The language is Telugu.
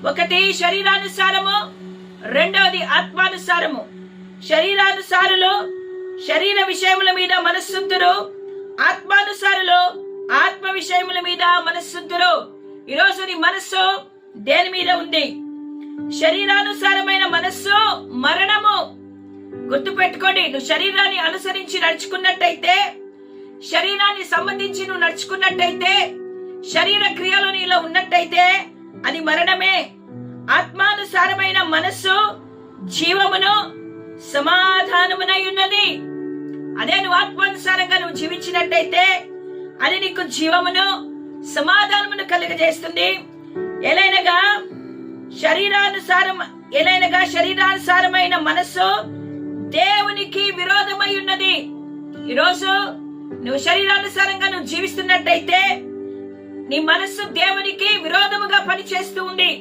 ఒకటి శరీరానుసారము, రెండవది ఆత్మానుసారము. శరీరానుసారులు శరీర విషయముల మీద మనస్సుంతురు, ఆత్మానుసారులు ఆత్మ విషయముల మీద మనస్సుంతురు. ఈరోజు నీ మనస్సు దేని మీద ఉంది? శరీరానుసారమైన మనస్సు మరణము. గుర్తు పెట్టుకోండి, నువ్వు శరీరాన్ని అనుసరించి నడుచుకున్నట్టయితే, శరీరాన్ని సంబంధించి నువ్వు నడుచుకున్నట్టయితే, శరీర క్రియలు నీలో ఉన్నట్టయితే అది మరణమే. ఆత్మానుసారమైన మనస్సు జీవమును సమాధానమునై ఉన్నది. అదే నువ్వు ఆత్మానుసారంగా నువ్వు జీవించినట్టయితే అది నీకు జీవమును సమాధానమును కలుగజేస్తుంది. ఎలైనగా శరీరానుసారమైన మనస్సు దేవునికి విరోధమై ఉన్నది. ఈరోజు నువ్వు శరీరానుసారంగా నువ్వు జీవిస్తున్నట్టయితే నీ మనస్సు దేవునికి విరోధముగా పనిచేస్తూ ఉంది.